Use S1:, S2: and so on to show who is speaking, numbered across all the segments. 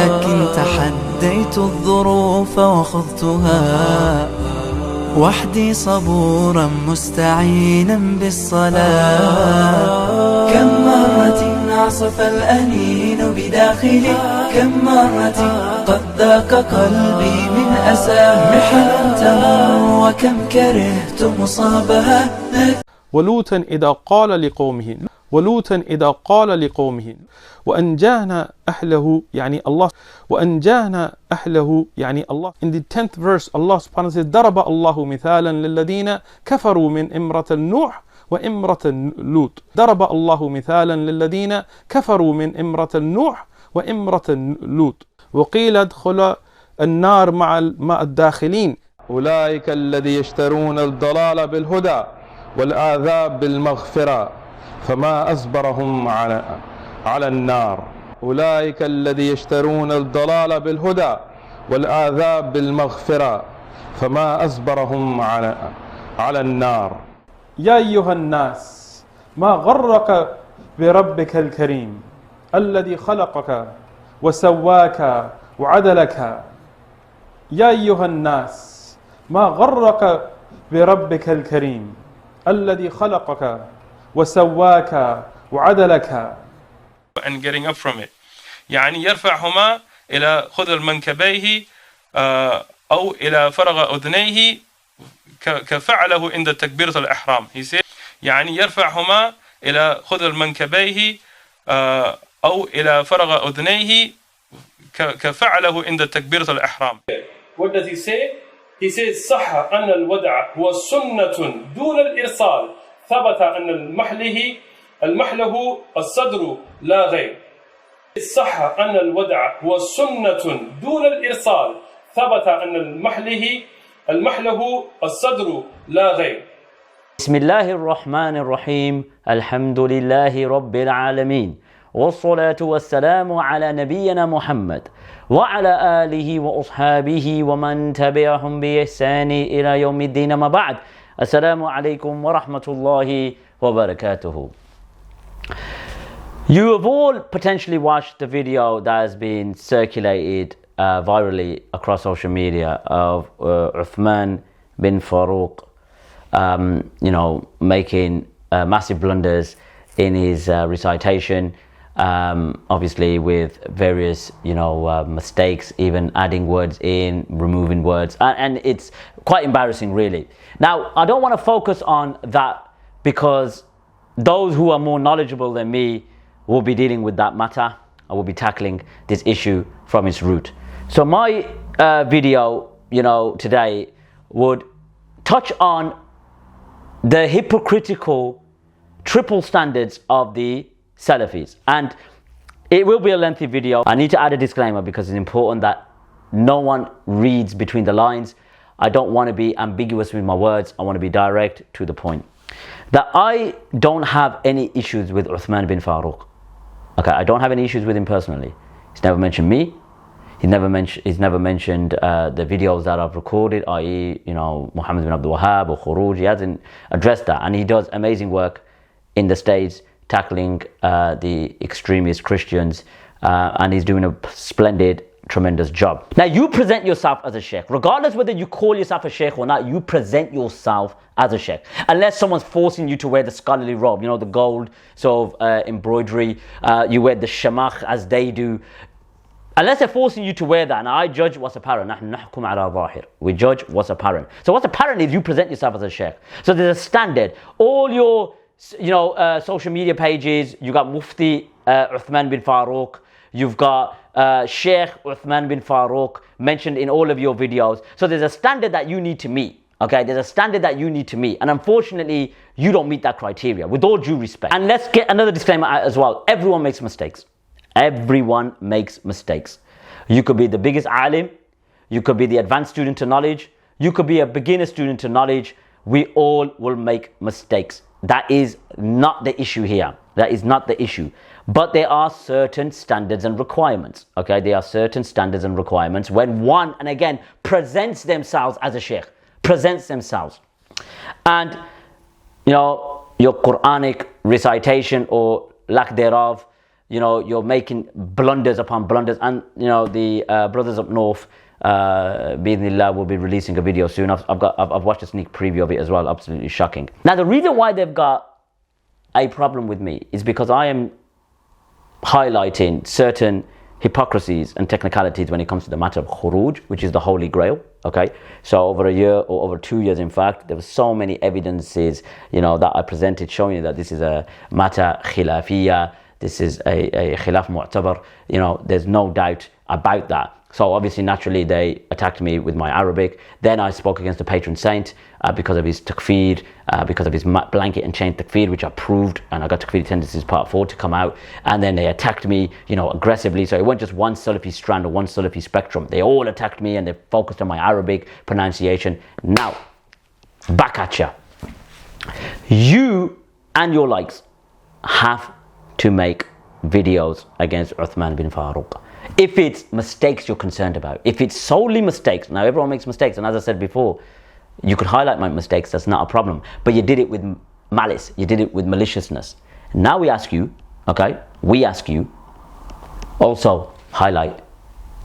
S1: لكن تحديت الظروف وخضتها وحدي صبورا مستعينا بالصلاة. كم مرة عصف الأنين بداخلي، كم مرة قد ذاق قلبي من أساه محن تمر، وكم كرهت مصابها.
S2: ولوطا إذا قال لقومه وأنجانا أهله يعني الله In the 10th verse Allah subhanahu wa ta'ala says ضرب الله مثالا للذين كفروا من امرأة نوح وامرأة لوط. ضرب الله مثالا للذين كفروا من امرأة نوح وامرأة لوط وقيل ادخل النار مع الداخلين. أولئك الذين يشترون الضلال بالهدى والعذاب بالمغفرة فما أصبرهم على النار. أولئك الذين يشترون الضلال بالهدى والعذاب بالمغفرة فما أصبرهم على النار. يا أيها الناس ما غرك بربك الكريم الذي خلقك وسواك وعدلك. يا أيها الناس ما غرك بربك الكريم الذي خلقك وسواك وعدلك. And getting up from it. يعني يرفعهما إلى خذر منكبيه أو إلى فرغ أذنيه كفعله عند تكبيرة الإحرام. He said يعني يرفعهما إلى خذر منكبيه أو إلى فرغ أذنيه كفعله عند تكبيرة الإحرام. What does he say? He says صح أن الودع هو سنة دون الإرسال. ثبت أن المحله الصدر لا غير. صح أن الودع هو سنة دون الإرسال. ثبت أن المحله الصدر لا غير.
S3: بسم الله الرحمن الرحيم. الحمد لله رب العالمين، والصلاة والسلام على نبينا محمد وعلى آله وأصحابه ومن تبعهم بإحسان إلى يوم الدين. ما بعد. السلام عليكم ورحمة الله وبركاته. You have all potentially watched the video that has been circulated virally across social media of Uthman ibn Farooq, making massive blunders in his recitation, obviously with various, mistakes, even adding words in, removing words, and it's quite embarrassing, really. Now, I don't want to focus on that because those who are more knowledgeable than me will be dealing with that matter. I will be tackling this issue from its root. So my video, today would touch on the hypocritical triple standards of the Salafis. And it will be a lengthy video. I need to add a disclaimer because it's important that no one reads between the lines. I don't want to be ambiguous with my words. I want to be direct to the point. That I don't have any issues with Uthman ibn Farooq. Okay, I don't have any issues with him personally. He's never mentioned me. He's never mentioned the videos that I've recorded, i.e., Muhammad bin Abdul Wahhab or Khuruj. He hasn't addressed that, and he does amazing work in the States tackling the extremist Christians, and he's doing a splendid, tremendous job. Now, you present yourself as a sheikh. Regardless whether you call yourself a sheikh or not, you present yourself as a sheikh. Unless someone's forcing you to wear the scholarly robe, the gold sort of embroidery, you wear the shamach as they do. Unless they're forcing you to wear that, and I judge what's apparent. We judge what's apparent. So what's apparent is you present yourself as a sheikh. So there's a standard. All your social media pages, you got Mufti Uthman bin Farooq, you've got Sheikh Uthman bin Farooq mentioned in all of your videos. So there's a standard that you need to meet. Okay, there's a standard that you need to meet, and unfortunately you don't meet that criteria, with all due respect. And let's get another disclaimer out as well. Everyone makes mistakes. Everyone makes mistakes. You could be the biggest alim, you could be the advanced student to knowledge, you could be a beginner student to knowledge. We all will make mistakes. That is not the issue here. That is not the issue. But there are certain standards and requirements. Okay, there are certain standards and requirements when one, and again, presents themselves as a sheikh, presents themselves. And, your Quranic recitation or lack thereof, you're making blunders upon blunders. And the brothers up north, Bismillah, will be releasing a video soon. I've watched a sneak preview of it as well. Absolutely shocking. Now, the reason why they've got a problem with me is because I am highlighting certain hypocrisies and technicalities when it comes to the matter of khuruj, which is the Holy Grail. Okay, so over a year or over 2 years, in fact, there were so many evidences, that I presented showing you that this is a matter khilafiyya, this is a khilaf mu'tabar. There's no doubt about that. So obviously, naturally, they attacked me with my Arabic. Then I spoke against the patron saint because of his takfir, because of his blanket and chain takfir, which I proved, and I got Takfiri Tendencies Part 4 to come out. And then they attacked me, aggressively. So it wasn't just one Salafi strand or one Salafi spectrum. They all attacked me and they focused on my Arabic pronunciation. Now, back at ya. You and your likes have to make videos against Uthman ibn Farooq. If it's mistakes you're concerned about, if it's solely mistakes, now everyone makes mistakes, and as I said before, you could highlight my mistakes, that's not a problem, but you did it with malice, you did it with maliciousness. Now we ask you, also highlight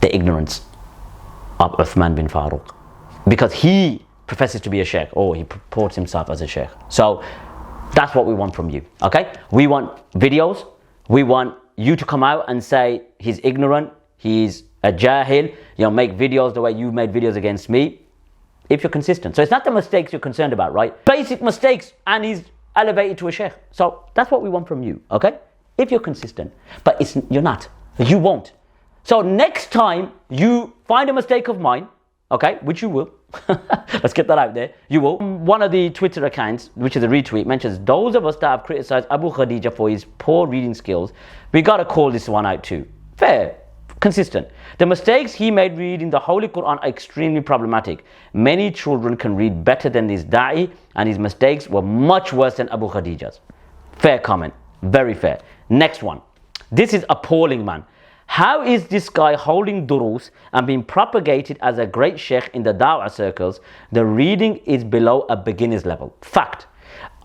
S3: the ignorance of Uthman bin Farooq, because he professes to be a sheikh, or he purports himself as a sheikh. So that's what we want from you, okay? We want videos, we want you to come out and say he's ignorant, he's a jahil, make videos the way you made videos against me, if you're consistent. So it's not the mistakes you're concerned about, right? Basic mistakes, and he's elevated to a sheikh. So that's what we want from you, okay? If you're consistent. But you're not. You won't. So next time you find a mistake of mine, okay, which you will, let's get that out there, you will. One of the Twitter accounts, which is a retweet, mentions those of us that have criticized Abu Khadija for his poor reading skills, we got to call this one out too. Fair, consistent. The mistakes he made reading the Holy Quran are extremely problematic. Many children can read better than this da'i, and his mistakes were much worse than Abu Khadija's. Fair comment, very fair. Next one. This is appalling, man. How is this guy holding durus and being propagated as a great sheikh in the da'wah circles? The reading is below a beginner's level. Fact.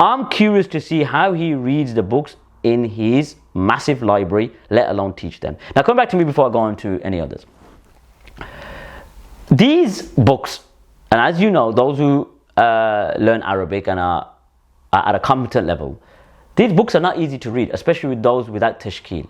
S3: I'm curious to see how he reads the books in his massive library, let alone teach them. Now, come back to me before I go on to any others. These books, and as you know, those who learn Arabic and are at a competent level, these books are not easy to read, especially with those without tashkil,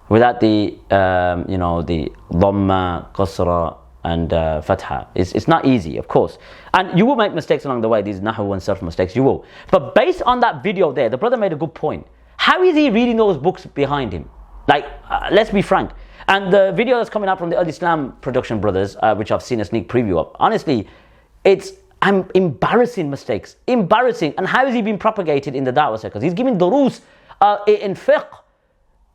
S3: without the the dhamma, qasra, and fatha. It's not easy, of course, and you will make mistakes along the way. These nahu and sarf mistakes, you will. But based on that video there, the brother made a good point. How is he reading those books behind him? Like, let's be frank. And the video that's coming out from the Al Islam production brothers, which I've seen a sneak preview of, honestly, it's embarrassing mistakes, embarrassing. And how is he being propagated in the da'wah circles? He's giving durus in fiqh.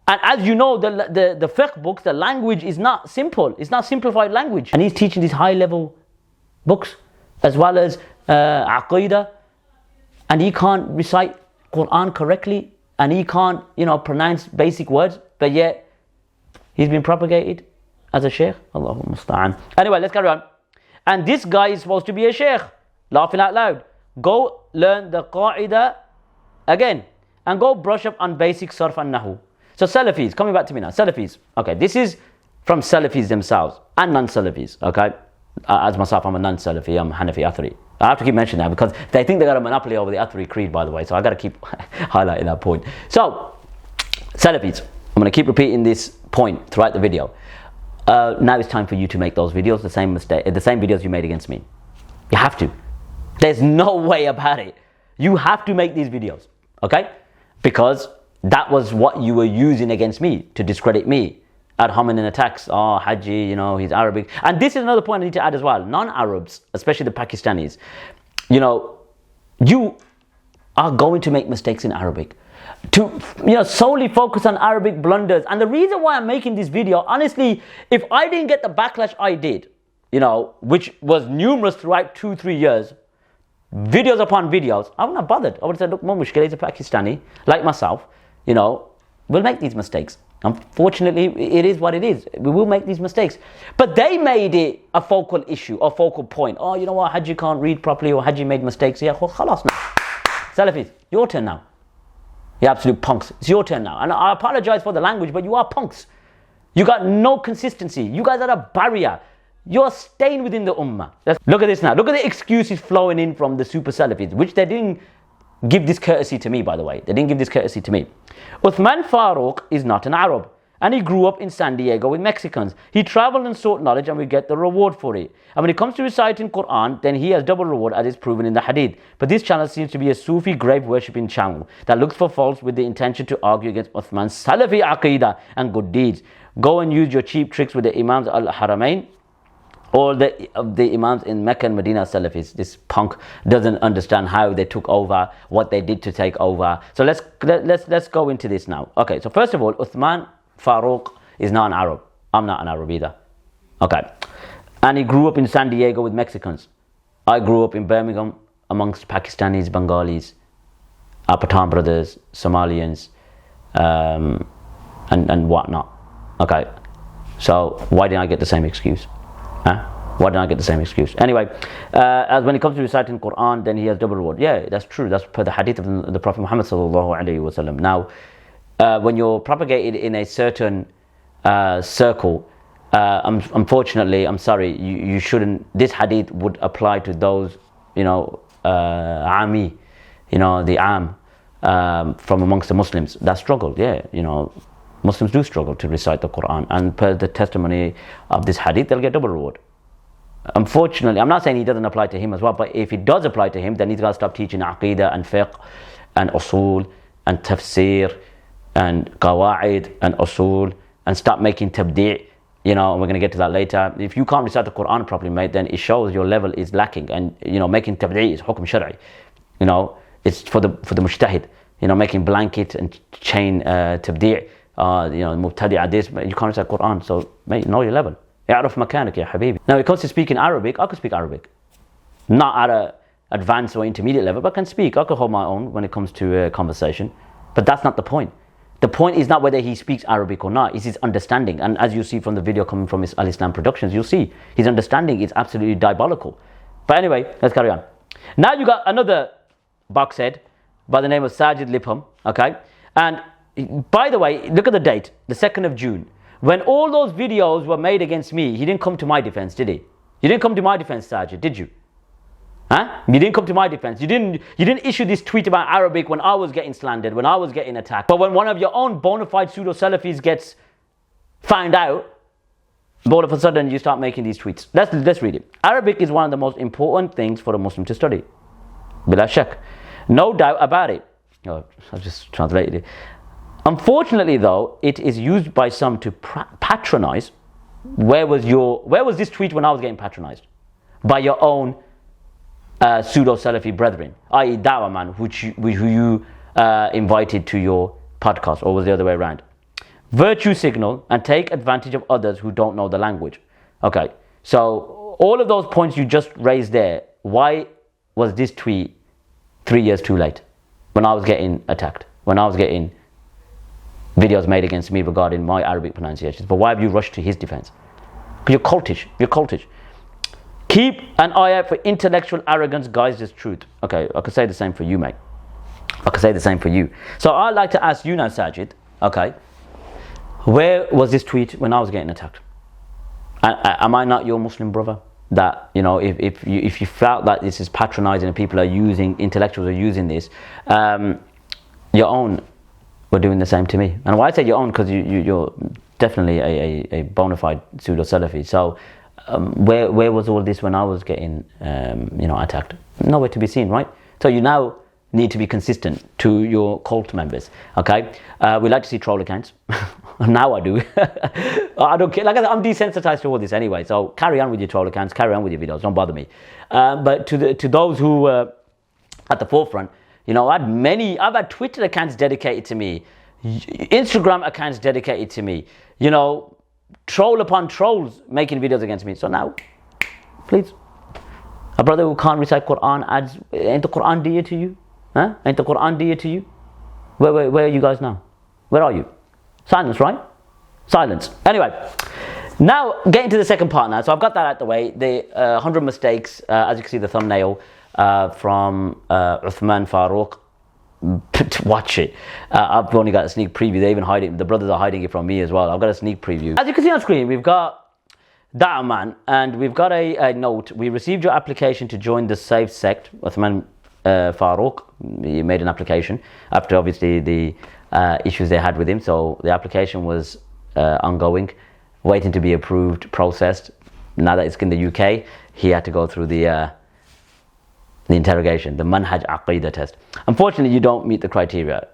S3: And as you know, the fiqh books, the language is not simple. It's not simplified language. And he's teaching these high-level books, as well as Aqeedah. And he can't recite Quran correctly. And he can't, pronounce basic words. But yet, he's been propagated as a sheikh. Allahu musta'an. Anyway, let's carry on. And this guy is supposed to be a sheikh. Laughing out loud. Go learn the qa'idah again. And go brush up on basic sarf and nahu. So Salafis, coming back to me now, Salafis. Okay, this is from Salafis themselves and non-Salafis, okay? As myself, I'm a non-Salafi, I'm Hanafi Athari. I have to keep mentioning that because they think they got a monopoly over the Athari creed, by the way, so I got to keep highlighting that point. So, Salafis, I'm going to keep repeating this point throughout the video. Now it's time for you to make those videos, the same videos you made against me. You have to. There's no way about it. You have to make these videos, okay? Because that was what you were using against me to discredit me. Ad hominem attacks, Hajji, he's Arabic. And this is another point I need to add as well. Non-Arabs, especially the Pakistanis, you are going to make mistakes in Arabic. To solely focus on Arabic blunders. And the reason why I'm making this video, honestly, if I didn't get the backlash I did, which was numerous throughout 2-3 years, videos upon videos, I wouldn't have bothered. I would have said, look, Mushkil is a Pakistani, like myself, we'll make these mistakes. Unfortunately, it is what it is. We will make these mistakes. But they made it a focal issue, a focal point. Oh, you know what, Hajji can't read properly, or Hajji made mistakes. Yeah, khalas now. Salafis, your turn now. You absolute punks. It's your turn now. And I apologize for the language, but you are punks. You got no consistency. You guys are a barrier. You're staying within the ummah. Look at this now. Look at the excuses flowing in from the super Salafis, which they didn't give this courtesy to me, by the way. They didn't give this courtesy to me. Uthman Farooq is not an Arab, and he grew up in San Diego with Mexicans. He traveled and sought knowledge, and we get the reward for it. And when it comes to reciting Quran, then he has double reward, as is proven in the hadith. But this channel seems to be a Sufi grave worshipping channel that looks for faults with the intention to argue against Uthman's Salafi Aqeedah and good deeds. Go and use your cheap tricks with the Imams al-Haramain, or the Imams in Mecca and Medina Salafis. This punk doesn't understand how they took over, what they did to take over. So let's go into this now. Okay, so first of all, Uthman Farooq is not an Arab. I'm not an Arab either. Okay, and he grew up in San Diego with Mexicans. I grew up in Birmingham amongst Pakistanis, Bengalis, Pathan brothers, Somalians, and whatnot. Okay, so why didn't I get the same excuse? Why didn't I get the same excuse? Anyway, as when it comes to reciting Quran, then he has double reward. Yeah, that's true. That's per the hadith of the Prophet Muhammad sallallahu alaihi wasallam. Now, when you're propagated in a certain circle, unfortunately, I'm sorry, you shouldn't. This hadith would apply to those, Ami, the Am, from amongst the Muslims that struggle. Yeah, Muslims do struggle to recite the Quran, and per the testimony of this hadith, they'll get double reward. Unfortunately, I'm not saying he doesn't apply to him as well, but if it does apply to him, then he's got to stop teaching Aqeedah and Fiqh and Usul and Tafsir and Qawa'id and Usul and stop making Tabdi', and we're going to get to that later. If you can't recite the Quran properly, mate, then it shows your level is lacking, and making Tabdi' is Hukm Shar'i. It's for the Mujtahid, making blanket and chain Tabdi', Mubtadi'a this, you can't recite Quran, so mate, know your level. اعرف مكانك يا حبيبي. Now, when it comes to speaking Arabic, I can speak Arabic. Not at an advanced or intermediate level, but I can speak. I can hold my own when it comes to conversation. But that's not the point. The point is not whether he speaks Arabic or not, it's his understanding. And as you see from the video coming from his Al-Islam Productions, you'll see his understanding is absolutely diabolical. But anyway, let's carry on. Now you got another boxhead by the name of Sajid Lipham, okay? And by the way, look at the date, the 2nd of June. When all those videos were made against me, he didn't come to my defense, did he? You didn't come to my defense, Sajid, did you? You didn't come to my defense. You didn't issue this tweet about Arabic when I was getting slandered, when I was getting attacked. But when one of your own bona fide pseudo-Salafis gets found out, all of a sudden you start making these tweets. Let's read it. Arabic is one of the most important things for a Muslim to study. Bila shak. No doubt about it. Oh, I've just translated it. Unfortunately, though, it is used by some to patronize. Where was this tweet when I was getting patronized? By your own pseudo-Salafi brethren, i.e. Dawah Man, who you invited to your podcast, or was the other way around? Virtue signal and take advantage of others who don't know the language. Okay, so all of those points you just raised there, why was this tweet 3 years too late? When I was getting attacked, when I was getting videos made against me regarding my Arabic pronunciations. But why have you rushed to his defense? Because you're cultish. Keep an eye out for intellectual arrogance guised as truth. Okay, I could say the same for you, mate. I could say the same for you. So I'd like to ask you now, Sajid, okay, where was this tweet when I was getting attacked? Am I not your Muslim brother? That, if you felt that this is patronizing and people are intellectuals are using this, your own were doing the same to me. And why I say your own, because you're definitely a bona fide pseudo-Salafi. So where was all this when I was getting attacked? Nowhere to be seen, right? So you now need to be consistent to your cult members, okay? We like to see troll accounts. Now I do. I don't care. Like I said, I'm desensitized to all this anyway. So carry on with your troll accounts, carry on with your videos. Don't bother me. But to those who were at the forefront, I've had Twitter accounts dedicated to me, Instagram accounts dedicated to me, troll upon trolls making videos against me. So now, please, a brother who can't recite Quran adds, ain't the Quran dear to you? Ain't the Quran dear to you? Where are you guys now? Where are you? Silence, right? Silence. Anyway, now getting to the second part now. So I've got that out the way. The 100 mistakes, as you can see the thumbnail, from Uthman Farooq. watch it. I've only got a sneak preview. They even hide it. The brothers are hiding it from me as well. I've got a sneak preview. As you can see on screen, we've got Dawah Man, and we've got a note. We received your application to join the Saved-Sect. Uthman Farooq, he made an application after obviously the issues they had with him. So the application was ongoing, waiting to be approved, processed. Now that it's in the UK, he had to go through the interrogation, the Manhaj Aqeedah test. Unfortunately, you don't meet the criteria.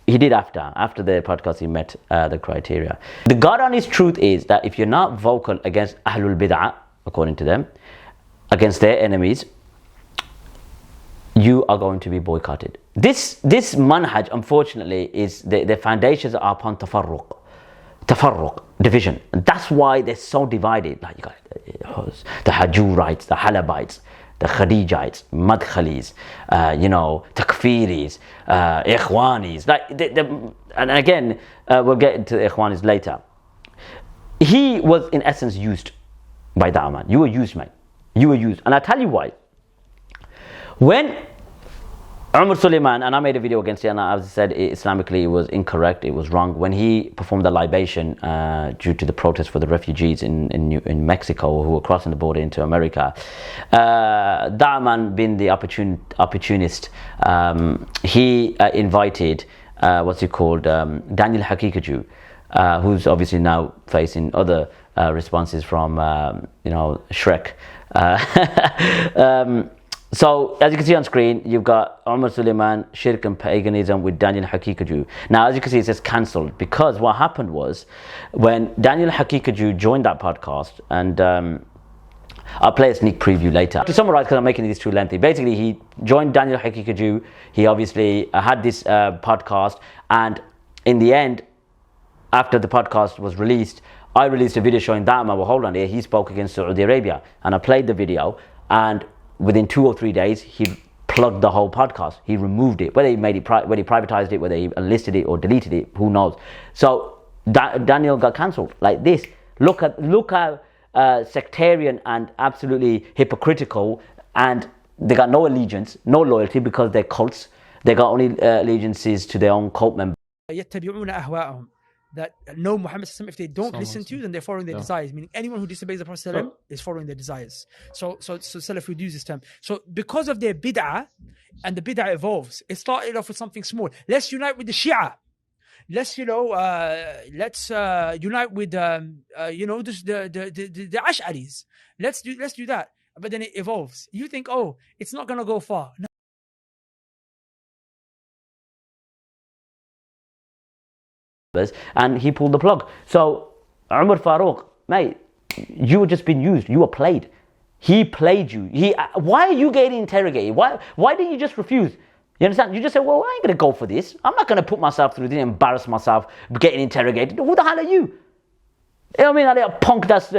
S3: He did after the podcast, he met the criteria. The God honest truth is that if you're not vocal against Ahlul Bid'ah, according to them, against their enemies, you are going to be boycotted. This manhaj, unfortunately, is the foundations are upon tafarruq, division. And that's why they're so divided. Like you got the Hajurites, the Halabites, the Khadijites, Madkhalis, Takfiris, Ikhwanis. And again, we'll get into the Ikhwanis later. He was in essence used by Dawah Man. You were used, mate. You were used. And I'll tell you why. When Umar Suleiman, and I made a video against it, and as I said, Islamically it was incorrect, it was wrong. When he performed the libation due to the protest for the refugees in Mexico who were crossing the border into America, Dawah Man, being the opportunist, he invited Daniel Hakikaju, who's obviously now facing other responses from Shrek. So, as you can see on screen, you've got Umar Suleiman, Shirk and Paganism with Daniel Hakikaju. Now, as you can see, it says cancelled, because what happened was, when Daniel Hakikaju joined that podcast, and I'll play a sneak preview later. To summarize, because I'm making this too lengthy, basically he joined Daniel Hakikaju, he obviously had this podcast, and in the end, after the podcast was released, I released a video showing Dawah Man, well, hold on here, he spoke against Saudi Arabia, and I played the video, and within 2 or 3 days, he plugged the whole podcast. He removed it. Whether he made it, whether he privatized it, whether he enlisted it or deleted it, who knows? So Daniel got cancelled like this. Look how sectarian and absolutely hypocritical, and they got no allegiance, no loyalty, because they're cults. They got only allegiances to their own cult members.
S4: That know Muhammad, if they don't listen to you, then they're following their desires. Meaning anyone who disobeys the Prophet is following their desires. So Salaf would use this term. So because of their bid'ah, and the bid'ah evolves, it started off with something small. Let's unite with the Shia. Let's unite with the Ash'aris. Let's do that. But then it evolves. You think, oh, it's not gonna go far. No.
S3: And he pulled the plug. So Umar Farooq, mate, you were just being used. You were played. He played you. Why are you getting interrogated? Why didn't you just refuse? You understand? You just said, well, I ain't going to go for this. I'm not going to put myself through this, embarrass myself, getting interrogated. Who the hell are you? You know what I mean? Like a punk that's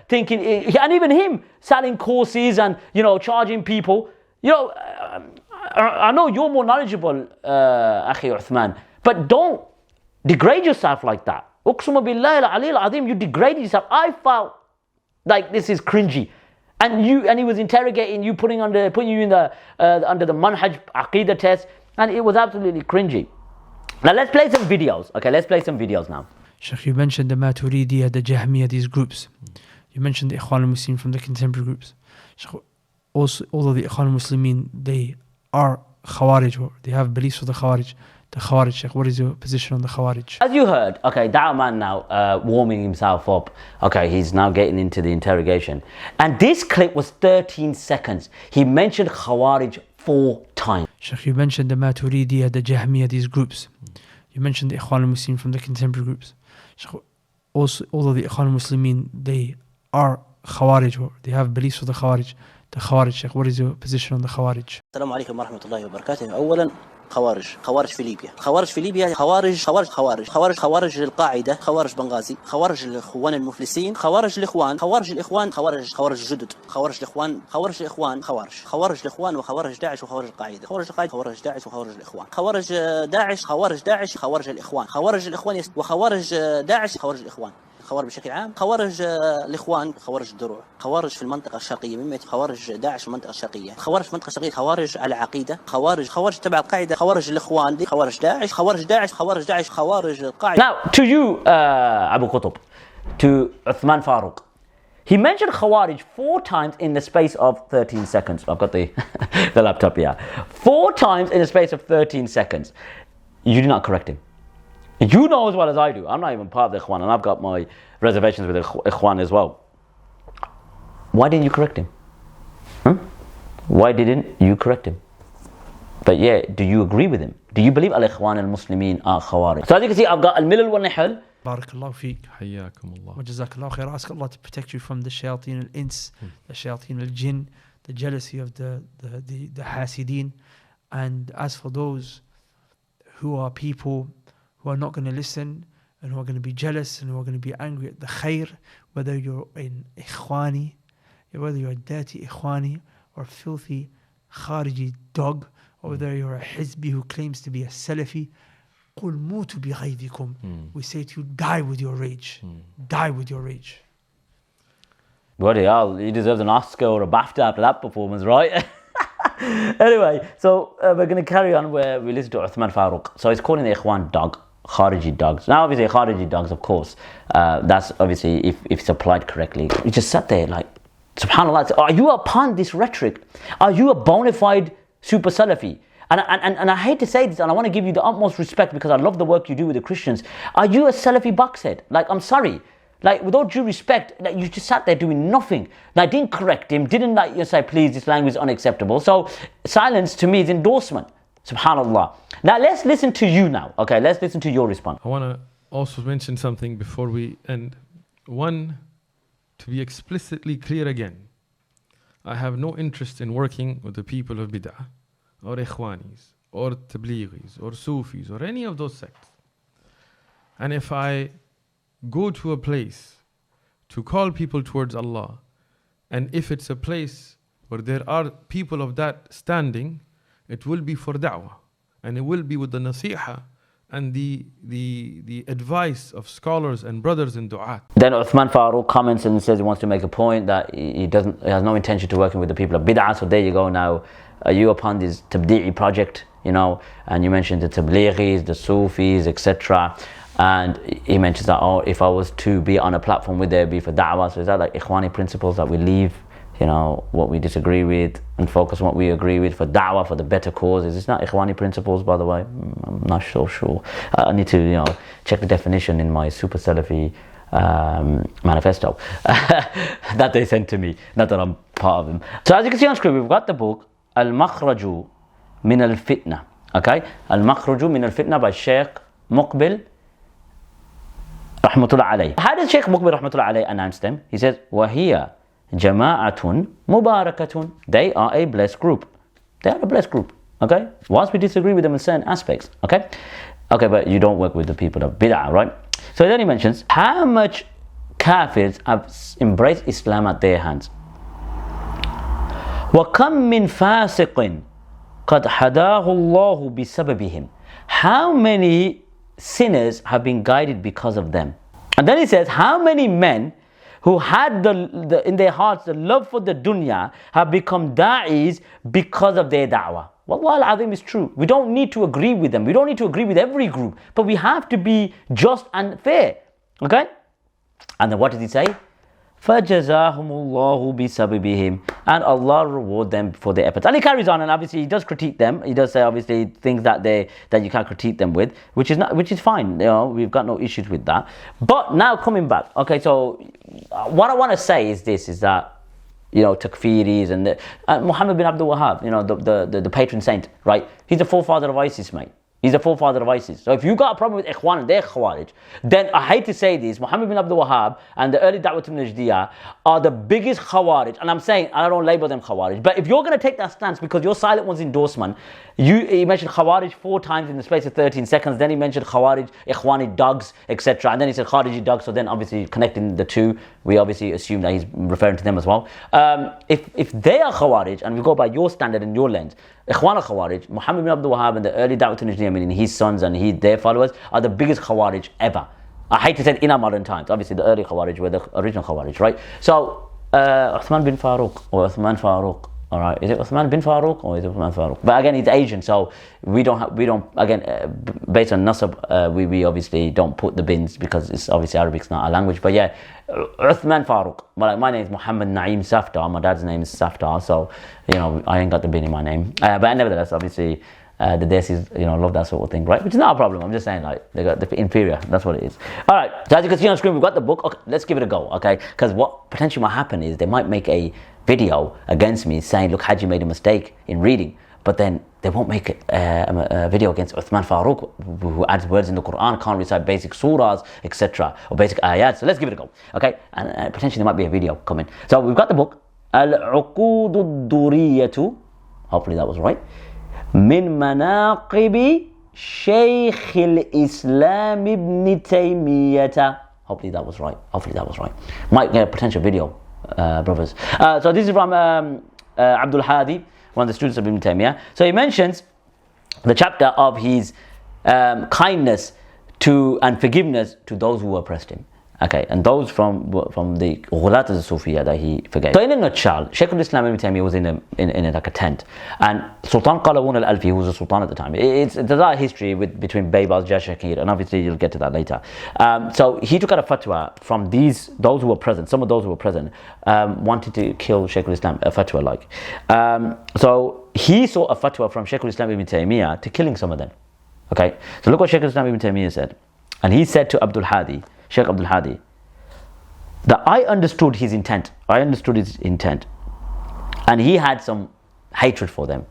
S3: thinking, and even him selling courses and, charging people. I know you're more knowledgeable, Akhi Uthman, but don't degrade yourself like that. Uqsuma billahi al-Ali al-Azim, you degraded yourself. I felt like this is cringy. And he was interrogating you, putting you in the under the Manhaj Aqeedah test, and it was absolutely cringy. Now let's play some videos. Okay, let's play some videos now.
S4: Sheikh, you mentioned the Maturidiyya, the Jahmiyyah, these groups. You mentioned the Ikhwan al-Muslimin from the contemporary groups. Sheikh, also, although the Ikhwan al-Muslimin, they are Khawarij, or they have beliefs of the Khawarij. The Khawarij, Sheikh, what is your position on the Khawarij?
S3: As you heard, okay, Dawah Man now warming himself up. Okay, he's now getting into the interrogation. And this clip was 13 seconds. He mentioned Khawarij 4 times.
S4: Sheikh, you mentioned the Maturidiyya, the Jahmiyyah, these groups. You mentioned the Ikhwan al-Muslimin from the contemporary groups. Sheikh, also, although the Ikhwan al-Muslimin, they are Khawarij, or they have beliefs of the Khawarij. The Khawarij, Sheikh, what is your position on the Khawarij?
S5: Assalamu alaikum wa rahmatullahi wa barakatuh. أولا خوارج في ليبيا خوارج القاعدة، خوارج بنغازي، خوارج الإخوان المفلسين، خوارج الإخوان خوارج الجدد، خوارج الإخوان وخوارج داعش وخوارج القاعدة، خوارج داعش وخوارج الإخوان، خوارج داعش وخوارج الإخوان، خوارج الإخوان وخوارج داعش خوارج الإخوان، خوارج بشكل عام، خوارج الاخوان، خوارج الدروع، خوارج في المنطقه الشرقيه، مما خوارج داعش في المنطقه الشرقيه، خوارج في المنطقه الشرقيه، خوارج على عقيده، خوارج تبع القاعده، خوارج الاخوان دي، خوارج داعش، خوارج القاعده.
S3: Now to you, Abu Qutb, to Uthman Farooq. He mentioned Khawarij 4 times in the space of 13 seconds. I've got the laptop here. 4 times in the space of 13 seconds. You did not correct him. You know as well as I do. I'm not even part of the Ikhwan, and I've got my reservations with the Ikhwan as well. Why didn't you correct him? Why didn't you correct him? But yeah, do you agree with him? Do you believe Al-Ikhwan al-Muslimin are Khawarij? So as you can see, I've got Al-Milal wal-Nihal.
S4: Barakallahu feek.
S2: حياكم الله.
S4: Wa jazakallahu khair. Ask Allah to protect you from the shayateen al-ins, the shayateen al-jinn, the jealousy of the hasideen. And as for those who are people who are not going to listen and who are going to be jealous and who are going to be angry at the khair, whether you're an ikhwani, whether you're a dirty ikhwani or a filthy khariji dog, or whether you're a hizbi who claims to be a salafi, قُلْ مُوتُوا بِغَيْظِكُمْ. We say to you, die with your rage. Die with your rage.
S3: Bloody hell, he deserves an Oscar or a BAFTA after that performance, right? Anyway, so we're going to carry on where we listen to Uthman Farooq. So he's calling the Ikhwan dog, Khariji dogs. Now obviously Khariji dogs, of course, that's obviously if it's applied correctly. He just sat there like, subhanAllah, are you upon this rhetoric? Are you a bona fide super Salafi? And I hate to say this, and I want to give you the utmost respect because I love the work you do with the Christians. Are you a Salafi boxhead? Like, I'm sorry. Like, with all due respect, like, you just sat there doing nothing. Like, didn't correct him, didn't like you say, please, this language is unacceptable. So, silence to me is endorsement. Subhanallah. Now, let's listen to you now. Okay, let's listen to your response.
S2: I want to also mention something before we end. One, to be explicitly clear again, I have no interest in working with the people of Bid'ah, or Ikhwanis, or Tablighis, or Sufis, or any of those sects. And if I go to a place to call people towards Allah, and if it's a place where there are people of that standing, it will be for da'wah, and it will be with the nasiha and the advice of scholars and brothers in du'at.
S3: Then Uthman Farooq comments and says he wants to make a point that he has no intention to working with the people of bid'ah. So there you go. Now, are you upon this tabdi'i project, you know, and you mentioned the tablighis, the Sufis, etc. And he mentions that, oh, if I was to be on a platform with there, it'd be for da'wah. So is that like Ikhwani principles that we leave, you know, what we disagree with and focus on what we agree with for da'wah, for the better cause? Is this not Ikhwani principles, by the way? I'm not so sure. I need to, you know, check the definition in my Super Salafi manifesto that they sent to me, not that I'm part of them. So as you can see on screen, we've got the book Al-Makhraju min al-Fitna. Okay? Al-Makhraju min al-Fitna by Sheikh Muqbil Rahmatullah alayh. How does Sheikh Muqbil Rahmatullah alayh announce them? He says, وَهِيَ Jama'atun Mubarakatun. They are a blessed group. They are a blessed group. Okay? Whilst we disagree with them in certain aspects. Okay? Okay, but you don't work with the people of bid'ah, right? So then he mentions how much kafirs have embraced Islam at their hands. وَكَمْ مِنْ فَاسِقٍ قَدْ حَدَاهُ اللَّهُ بِسَبَبِهِمْ. How many sinners have been guided because of them? And then he says, how many men who had in their hearts the love for the dunya have become da'is because of their da'wah. Wallah al-azim is true. We don't need to agree with them. We don't need to agree with every group. But we have to be just and fair. Okay? And then what does he say? فَجَزَاهُمُ اللَّهُ بِسَبِبِهِمْ. And Allah reward them for their efforts. And he carries on, and obviously he does critique them. He does say obviously things that you can't critique them with, which is fine. You know, we've got no issues with that. But now coming back, okay, so what I want to say is this, is that, you know, takfiris and Muhammad bin Abdul Wahhab, you know, the patron saint, right? He's the forefather of ISIS, mate. He's the forefather of ISIS. So if you got a problem with Ikhwan and their Khawarij, then I hate to say this, Muhammad bin Abdul Wahhab and the early Da'wat al-Najdiyah are the biggest Khawarij. And I'm saying, I don't label them Khawarij. But if you're going to take that stance because your silent one's endorsement, he mentioned Khawarij 4 times in the space of 13 seconds. Then he mentioned Khawarij, Ikhwani dogs, etc. And then he said Khariji dogs. So then obviously connecting the two, we obviously assume that he's referring to them as well. If they are Khawarij, and we go by your standard and your lens, Ikhwan al-Khawarij, Muhammad bin Abdul Wahhab and the early Da'wat al-Najdiyah, meaning his sons and their followers, are the biggest Khawarij ever. I hate to say it in our modern times. Obviously, the early Khawarij were the original Khawarij, right? So, Uthman bin Farooq, or Uthman Farooq, all right, is it Uthman bin Farooq or is it Uthman Farooq? But again, it's Asian, so we don't again, based on nasab, we obviously don't put the bins because it's obviously Arabic's not our language. But yeah, Uthman Farooq. My name is Muhammad Naeem Safdar. My dad's name is Safdar, so I ain't got the bin in my name. But nevertheless, obviously, the Desis, love that sort of thing, right? Which is not a problem. I'm just saying, like, they got the inferior. That's what it is. All right. So as you can see on screen, we've got the book. Okay, let's give it a go, okay? Because what potentially might happen is they might make a video against me saying, look, Hajji made a mistake in reading, but then they won't make a video against Uthman Farooq, who adds words in the Quran, can't recite basic surahs, etc., or basic ayat. So let's give it a go, okay? And potentially there might be a video coming. So we've got the book, Al-Uqud al-Duriyatu, hopefully that was right, من مناقب شيخ الإسلام ابن تيمية. Hopefully that was right. Might get a potential video, brothers. So this is from Abdul Hadi, one of the students of Ibn Taymiyyah. So he mentions the chapter of his kindness to and forgiveness to those who oppressed him. Okay, and those from the Ghulat al-Sufiyya that he forgave. So in a nutshell, Shaykh al-Islam ibn Taymiyyah was in like a tent, and Sultan Qalawun al-Alfi, who was a sultan at the time, there's a lot of history between Baybars, Jashakir, and obviously you'll get to that later. So he took out a fatwa from those who were present. Some of those who were present wanted to kill Shaykh al-Islam, a fatwa like. So he saw a fatwa from Shaykh al-Islam ibn Taymiyyah to killing some of them. Okay, so look what Shaykh al-Islam ibn Taymiyyah said, and he said to Shaykh Abdul Hadi, that I understood his intent, and he had some hatred for them.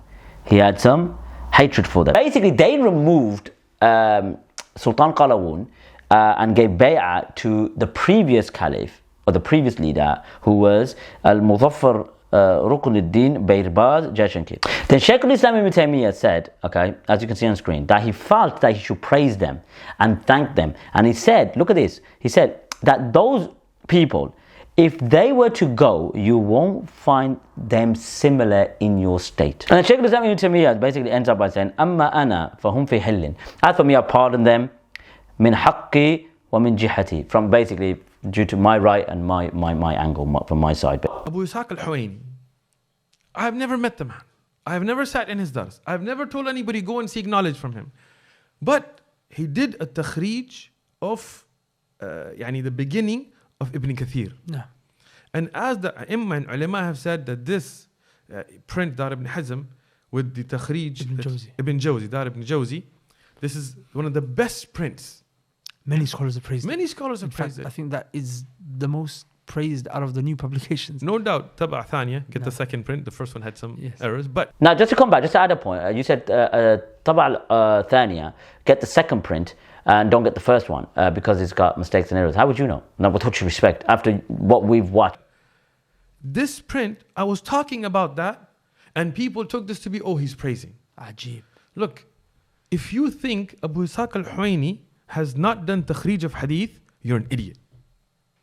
S3: Basically, they removed Sultan Qalawun and gave bay'ah to the previous caliph, or the previous leader, who was Al-Muzaffar Rukunuddin Bayrbaz Jashankir. Then Shaykh al-Islam ibn Taymiyyah said, okay, as you can see on screen, that he felt that he should praise them and thank them. And he said, look at this, he said that those people, if they were to go, you won't find them similar in your state. And Shaykh al-Islam ibn Taymiyyah basically ends up by saying, Amma ana fahum fi hillin. As for me, I pardon them, min haqqi wa min jihati, from basically due to my right and my angle from my side.
S2: Abu Ishaq al-Huwaini, I have never met the man. I have never sat in his dars. I have never told anybody go and seek knowledge from him. But he did a takhrij of the beginning of Ibn Kathir.
S4: No.
S2: And as the Imam and Ulama have said that this print, Dar ibn Hazm, with the takhrij Ibn Jawzi, Dar ibn Jawzi, this is one of the best prints.
S4: Many scholars have praised it.
S2: I
S4: think that is the most praised out of the new publications.
S2: No doubt, Taba' Thaniya, the second print. The first one had some errors. But
S3: now, just to come back, just to add a point, you said Taba' Thaniya, get the second print and don't get the first one because it's got mistakes and errors. How would you know? Now, with what you respect, after what we've watched.
S2: This print, I was talking about that, and people took this to be, he's praising.
S4: Ajib.
S2: Look, if you think Abu Ishaq al-Huwaini has not done takhrij of hadith, you're an idiot.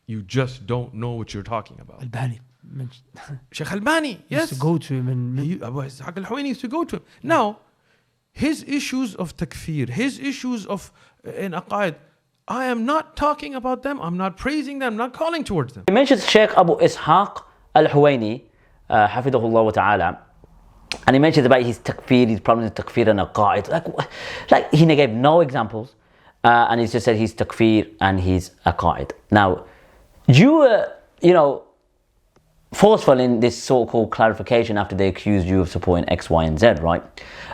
S2: You just don't know what you're talking about.
S4: Albani.
S2: Sheikh Albani, yes.
S4: Used to go to him.
S2: Abu Ishaq al-Huwaini used to go to him. Now, his issues of takfir, his issues of in aqaid, I am not talking about them, I'm not praising them, I'm not calling towards them.
S3: He mentions Sheikh Abu Ishaq al-Huwaini, hafidhahullah wa ta'ala, and he mentions about his takfir, his problems with takfir and aqaid. Like he gave no examples. And he's just said he's takfir and he's aqaid. Now, you were, forceful in this so-called clarification after they accused you of supporting X, Y, and Z, right?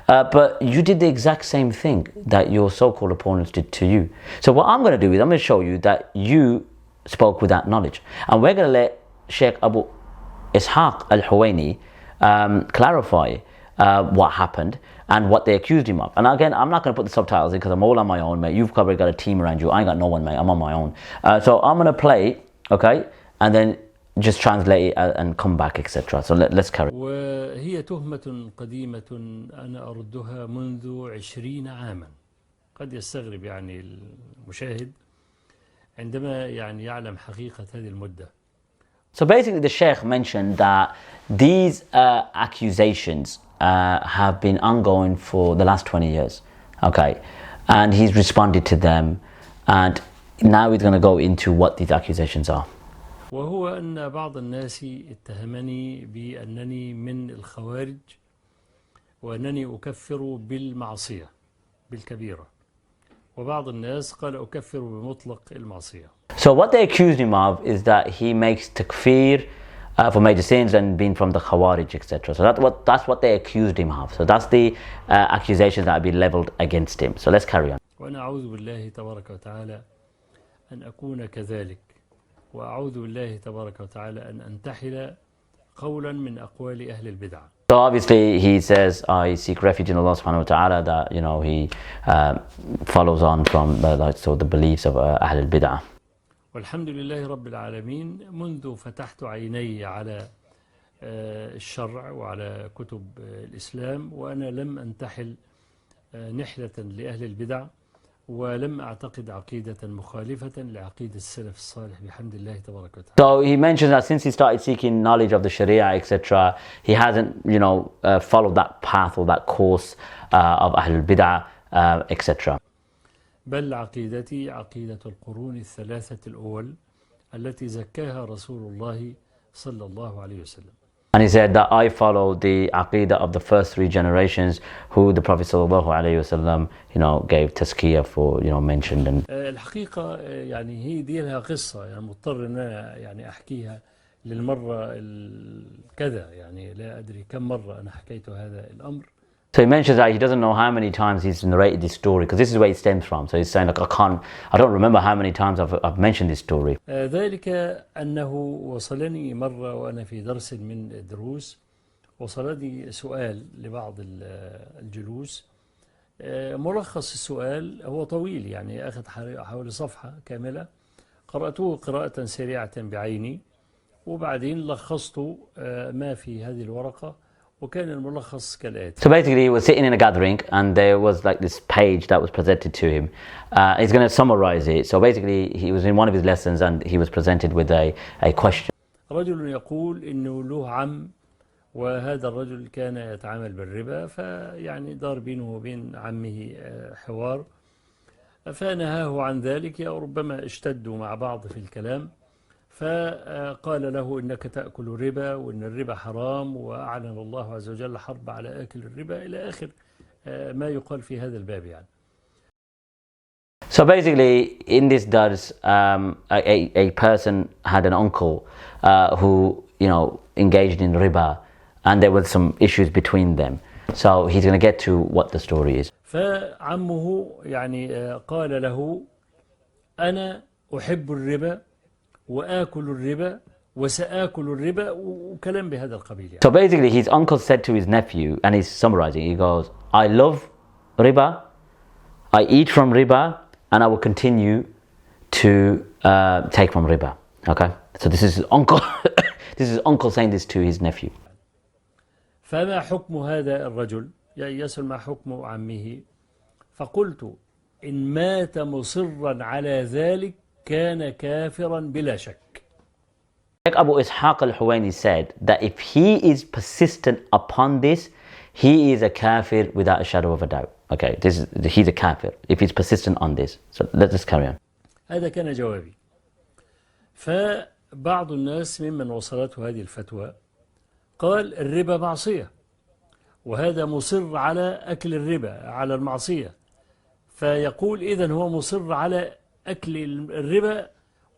S3: But you did the exact same thing that your so-called opponents did to you. So what I'm going to do is I'm going to show you that you spoke with that knowledge. And we're going to let Sheikh Abu Ishaq al-Huwaini clarify what happened and what they accused him of. And again, I'm not going to put the subtitles in because I'm all on my own, mate. You've probably got a team around you. I ain't got no one, mate. I'm on my own. So I'm going to play, okay, and then just translate it and come back, etc. So let's carry.
S6: وهي تهمة قديمة أنا أردها منذ 20 عاما. قد يستغرب المشاهد عندما يعلم حقيقة هذه المدة.
S3: So basically the Sheikh mentioned that these accusations have been ongoing for the last 20 years, okay, and he's responded to them, and now we're going to go into what these accusations are.
S6: وهو أن بعض الناس اتهمني بأنني من الخوارج وأنني أكفر بالمعصية بالكبيرة، وبعض الناس قال أكفر بمطلق المعصية.
S3: So what they accused him of is that he makes takfir for major sins and being from the Khawarij, etc. So that's what they accused him of. So that's the accusations that have been leveled against him. So let's carry on.
S6: وأنا أعوذ بالله تبارك وتعالى أن أكون كذلك، وأعوذ بالله تبارك وتعالى أن أنتحل قولا من أقوال أهل البدع.
S3: So obviously he says, I seek refuge in Allah subhanahu wa ta'ala, that he follows on from the beliefs of Ahl al-Bid'ah.
S6: والحمد لله رب العالمين منذ فتحت عيني على الشرع وعلى كتب الإسلام وأنا لم أنتحل نحلة لأهل البدع ولم أعتقد عقيدة مخالفة لعقيدة السلف الصالح بحمد الله تبارك وتعالى.
S3: So he mentions that since he started seeking knowledge of the Sharia, etc., he hasn't, followed that path or that course of Ahl al-Bid'ah, etc.
S6: بل عقيدتي عقيدة القرون الثلاثة الأول التي زكاها رسول الله صلى الله عليه وسلم.
S3: And he said that I follow the Aqeedah of the first three generations who the Prophet sallallahu alayhi wasallam, gave tazkiyah for, mentioned. And
S6: الحقيقة يعني هي دي لها قصة، يعني مضطر أن أنا أحكيها للمرة كذا، يعني لا أدري كم مرة أنا حكيت هذا الأمر.
S3: So he mentions that he doesn't know how many times he's narrated this story, because this is where it stems from. So he's saying, I don't remember how many times I've mentioned this story.
S6: ذلك أنه وصلني مرة وأنا في درس من الدروس، وصلني سؤال لبعض الجلوس. ملخص السؤال هو طويل، يعني أخذ حوالي صفحة كاملة، قرأته قراءة سريعة بعيني، وبعدين لخصت ما في هذه الورقة. وكان الملخص كالآتي.
S3: So basically he was sitting in a gathering and there was like this page that was presented to him. He's going to summarize it. So basically he was in one of his lessons and he was presented with a question.
S6: رجل يقول إنه له عم، وهذا الرجل كان يتعامل بالربا، فيعني دار بينه وبين عمه حوار، فنهاه عن ذلك أو ربما اشتدوا مع بعض في الكلام، فقال له إنك تأكل الربا وإن الربا حرام، وأعلن الله عز وجل حرب على آكل الربا إلى آخر ما يقال في هذا الباب يعني.
S3: So basically in this dars, a person had an uncle who engaged in riba, and there were some issues between them. So he's going to get to what the story is.
S6: فعمه يعني قال له أنا أحب الربا وآكل الربا وسآكل الربا وكلام بهذا القبيل يعني.
S3: So basically his uncle said to his nephew, and he's summarizing, he goes, I love riba, I eat from riba, and I will continue to take from riba. Okay? So this is his uncle this is his uncle saying this to his nephew.
S6: فما حكم هذا الرجل؟ يسأل ما حكم عمه؟ فقلت إن مات مصرا على ذلك كان كافرا بلا شك.
S3: Sheikh Abu Ishaq al-Huwaini said that if he is persistent upon this, he is a kafir without a shadow of a doubt. Okay, he's a kafir if he's persistent on this. So let's just carry on.
S6: هذا كان جوابي. فبعض الناس ممن وصلته هذه الفتوى قال الربا معصية، وهذا مصر على أكل الربا، على المعصية، فيقول إذن هو مصر على أكل الربا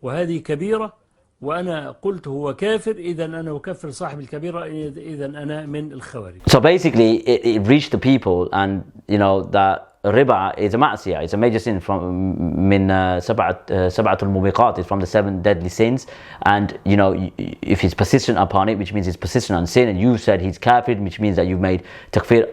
S6: وهذه كبيرة، وأنا قلت هو كافر، إذن أنا أكفر صاحب الكبيرة، إذن أنا من الخوارج.
S3: So basically it reached the people, and that riba is a ma'siyah, it's a major sin from min sab'atul mubiqat, is from the 7 deadly sins, and if he's persistent upon it, which means he's persistent on sin, and you said he's kafir, which means that you've made takfir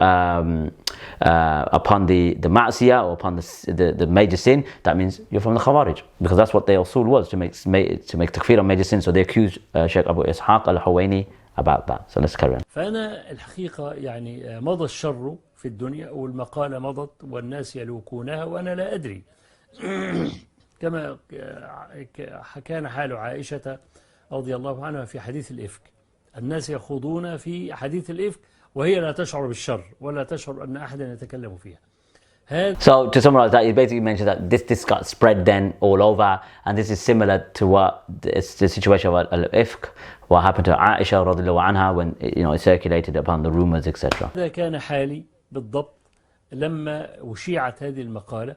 S3: upon the ma'siyah or upon the major sin, that means you're from the Khawarij, because that's what their usul was, to make takfir on major sin. So they accused Sheikh Abu Ishaq al-Huwaini about that. So let's carry on.
S6: فأنا الحقيقة يعني مضى الشر في الدنيا والمقالة مضت والناس يلوكونها وأنا لا أدري. كما كان حال عائشة رضي الله عنها في حديث الإفك، الناس يخوضون في حديث الإفك وهي لا تشعر بالشر ولا تشعر أن أحدا يتكلم فيها.
S3: So to summarize that, he basically mentions that this got spread then all over, and this is similar to what the situation of al-ifk, what happened to Aisha radiallahu anha when it circulated upon the rumors, etc.
S6: هذا كان حالي بالضبط لما أشيعت هذه المقالة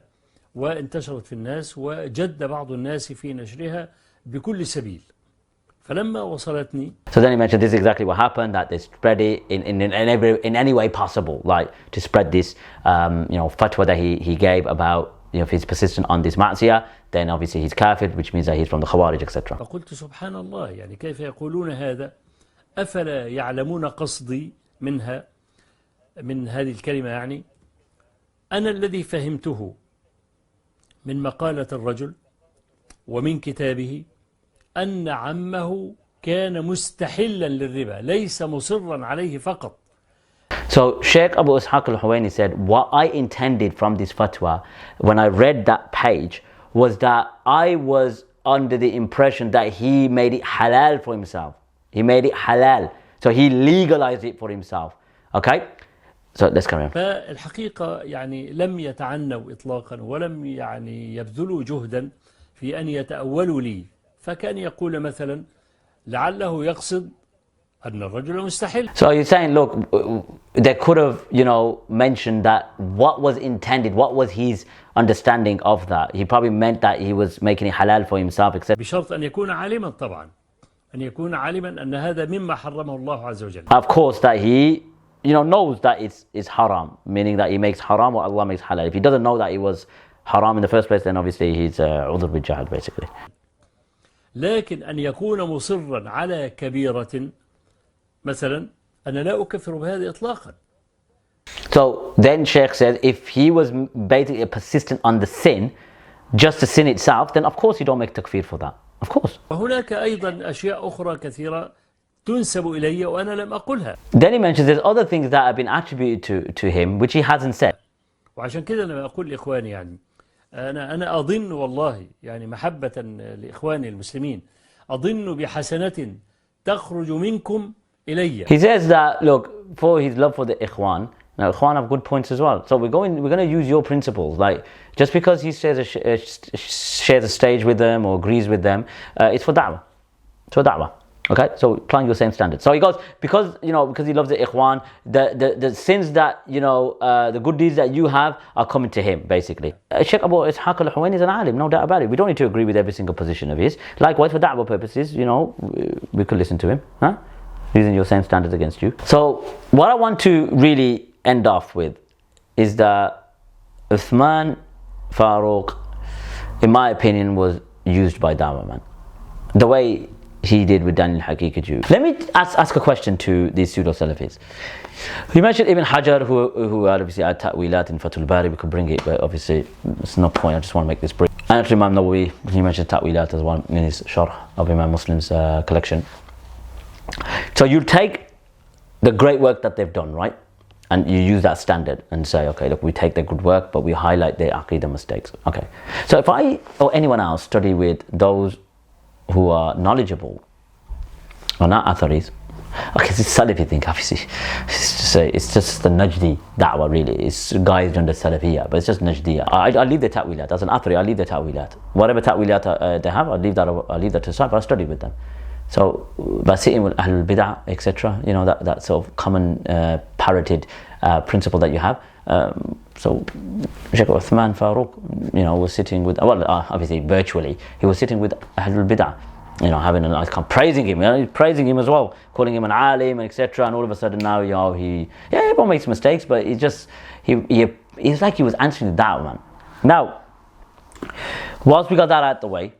S6: وانتشرت في الناس، وجد بعض الناس في نشرها بكل سبيل. فلما وصلتني.
S3: So then he mentioned this is exactly what happened, that they spread it in any way possible, like to spread this fatwa that he gave about if he's persistent on this ma'siyah, then obviously he's kafir, which means that he's from the Khawarij, etc.
S6: فقلت سبحان الله، يعني كيف يقولون هذا؟ أفلا يعلمون قصدي من هذه الكلمة؟ يعني أنا الذي فهمته من مقالة الرجل ومن كتابه أن عمه كان مستحلا للربا، ليس مصرا عليه فقط.
S3: So Sheikh Abu Ishaq al-Huwaini said, what I intended from this fatwa when I read that page was that I was under the impression that he made it halal for himself. He made it halal. So he legalized it for himself. Okay? So let's carry on.
S6: فالحقيقة يعني لم يتعنوا إطلاقا ولم يعني يبذلوا جهدا في أن يتأولوا لي، فكان يقول مثلا لعله يقصد أن الرجل مستحيل.
S3: So you're saying, look, they could have, mentioned that what was intended, what was his understanding of that. He probably meant that he was making it halal for himself, etc.
S6: بشرط أن يكون عالما طبعا، أن يكون عالما أن هذا مما حرمه الله عز وجل.
S3: Of course that he knows that it's haram, meaning that he makes haram what Allah makes halal. If he doesn't know that it was haram in the first place, then obviously he's udhr bil jahl basically.
S6: لكن أن يكون مصرا على كبيرة مثلا أنا لا أكفر بهذا إطلاقا.
S3: So then Sheikh says, if he was basically persistent on the sin, just the sin itself, then of course you don't make takfir for that. Of course.
S6: وهناك أيضا أشياء أخرى كثيرة تنسب إلي وأنا لم أقولها.
S3: Then he mentions there's other things that have been attributed to him which he hasn't said.
S6: وعشان كده أنا أقول لإخواني يعني أنا أظن والله يعني محبة لإخواني المسلمين أظن بحسنة تخرج منكم إلي.
S3: He says that, look, for his love for the Ikhwan, now Ikhwan have good points as well. So we're going to use your principles. Like, just because he shares a stage with them or agrees with them, it's for da'wah. It's for da'wah. Okay, so applying your same standards. So he goes, because he loves the Ikhwan, the sins that, the good deeds that you have are coming to him, basically. Sheikh Abu Ishaq al-Huwaini is an alim, no doubt about it. We don't need to agree with every single position of his. Likewise, for da'wah purposes, we could listen to him, huh? Using your same standards against you. So what I want to really end off with is that Uthman Farooq, in my opinion, was used by Dawah Man. The way he did with Daniel Haqiqi Jew. Let me ask a question to these pseudo-Salafis. You mentioned Ibn Hajar, who obviously had ta'wilat in Fathul Bari. We could bring it, but obviously it's no point. I just want to make this brief. And actually Imam Nawawi, he mentioned ta'wilat as one in his Sharh of Imam Muslim's collection. So you take the great work that they've done, right? And you use that standard and say, okay, look, we take their good work, but we highlight their Aqeedah mistakes. Okay. So if I or anyone else study with those who are knowledgeable, or not Atharis, okay, it's a Salafi thing, obviously. It's just the Najdi da'wah, really. It's guised under Salafiyah, but it's just Najdiya. I leave the ta'wilat. As an Athari, I leave the ta'wilat. Whatever ta'wilat they have, I leave that to the side, but I study with them. So by sitting with Ahlul Bid'ah, etc., that sort of common parroted principle that you have. So Sheikh Uthman Farooq, was sitting with, obviously virtually, he was sitting with Ahlul Bid'ah, having a nice time, praising him, praising him as well, calling him an alim, etc. And all of a sudden now, everyone makes mistakes, but it's like he was answering the Dawah Man. Now, whilst we got that out the way,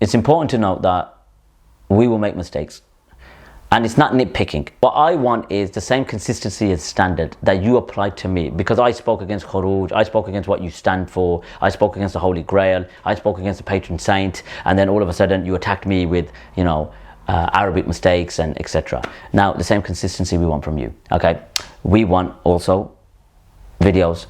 S3: it's important to note that we will make mistakes. And it's not nitpicking. What I want is the same consistency and standard that you applied to me. Because I spoke against Khuruj, I spoke against what you stand for, I spoke against the Holy Grail, I spoke against the patron saint, and then all of a sudden you attacked me with, Arabic mistakes and etc. Now, the same consistency we want from you. Okay? We want also videos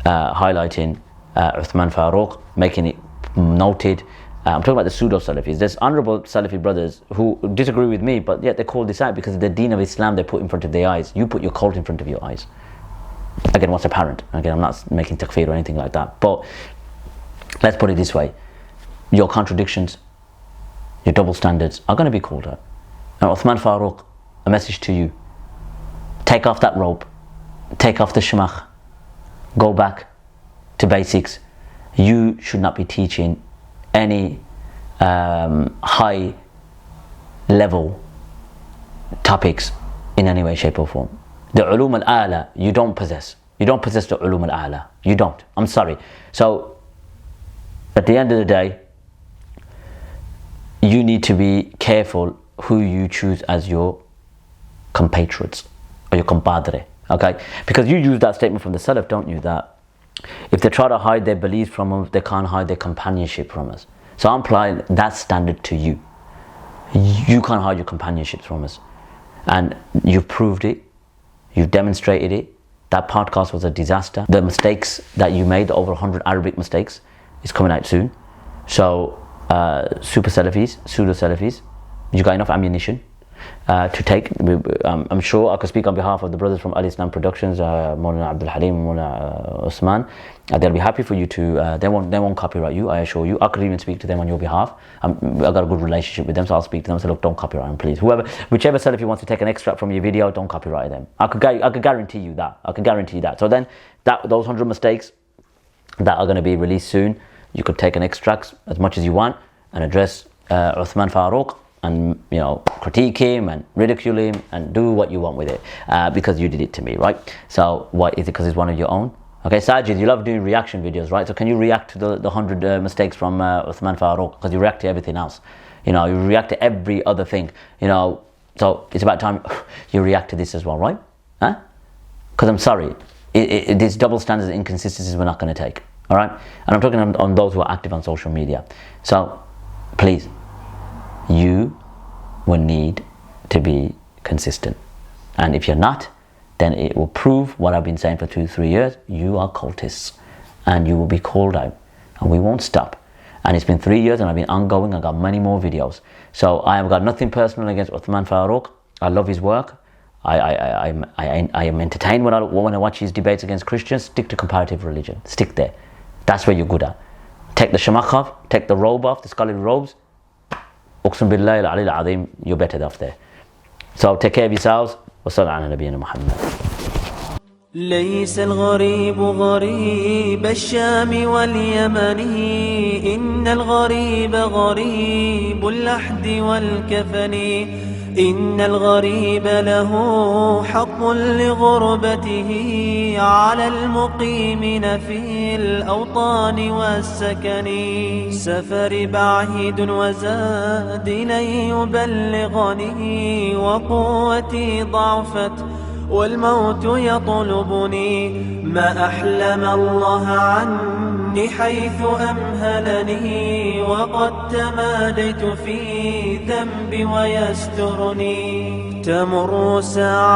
S3: highlighting Uthman Farooq, making it noted. I'm talking about the pseudo-Salafis. There's honorable Salafi brothers who disagree with me, but yet they call this out because the deen of Islam they put in front of their eyes. You put your cult in front of your eyes. Again, what's apparent. Again, I'm not making takfir or anything like that. But let's put it this way. Your contradictions, your double standards are going to be called out. And Uthman Farooq, a message to you. Take off that robe. Take off the shmach. Go back to basics. You should not be teaching any high level topics in any way, shape or form. The ulum al-a'la you don't possess. You don't possess the ulum al-a'la. You don't. I'm sorry. So at the end of the day, you need to be careful who you choose as your compatriots or your compadre. Okay? Because you use that statement from the Salaf, don't you? That if they try to hide their beliefs from us, they can't hide their companionship from us. So I'm applying that standard to you. You can't hide your companionship from us. And you've proved it. You've demonstrated it. That podcast was a disaster. The mistakes that you made, over 100 Arabic mistakes, is coming out soon. So, super Salafis, pseudo Salafis, you got enough ammunition to take. I'm sure I could speak on behalf of the brothers from Al Islam Productions, Mawlana Abdul Halim, Mawlana Usman. They'll be happy for you to. They won't copyright you. I assure you. I could even speak to them on your behalf. I've got a good relationship with them, so I'll speak to them. So look, don't copyright them, please. Whichever Salafi wants to take an extract from your video, don't copyright them. I could guarantee you that. I can guarantee that. So then, those 100 mistakes that are going to be released soon, you could take an extract as much as you want and address Uthman Farooq, and critique him and ridicule him and do what you want with it, because you did it to me, right? So what is it? Because it's one of your own? Okay, Sajid, you love doing reaction videos, right? So can you react to the 100 mistakes from Uthman Farooq? Because you react to everything else. You react to every other thing. So it's about time you react to this as well, right? Huh? Because I'm sorry, these double standards and inconsistencies we're not going to take. All right, and I'm talking on those who are active on social media. So please, you will need to be consistent, and if you're not, then it will prove what I've been saying for 2-3 years. You are cultists, and you will be called out, and we won't stop. And it's been 3 years, and I've been ongoing. I've got many more videos. So I have got nothing personal against Uthman Farooq. I love his work. I am entertained when I watch his debates against Christians. Stick to comparative religion. Stick there. That's where you're good at. Take the shamakh off, take the robe off, the scholarly robes. Uqsum billahi al-ali al-azim, you're better off there. So take care of yourselves. Wa sallallahu ala nabiyyina Muhammad.
S1: ليس الغريب غريب الشام واليمن إن الغريب غريب اللحد والكفن إن الغريب له حق لغربته على المقيمين في الأوطان والسكن سفر بعيد وزاد لن يبلغني وقوتي ضعفت والموت يطلبني ما أحلم الله عني حيث أمهلني وقد تماديت في ذنبي ويسترني تمر ساعة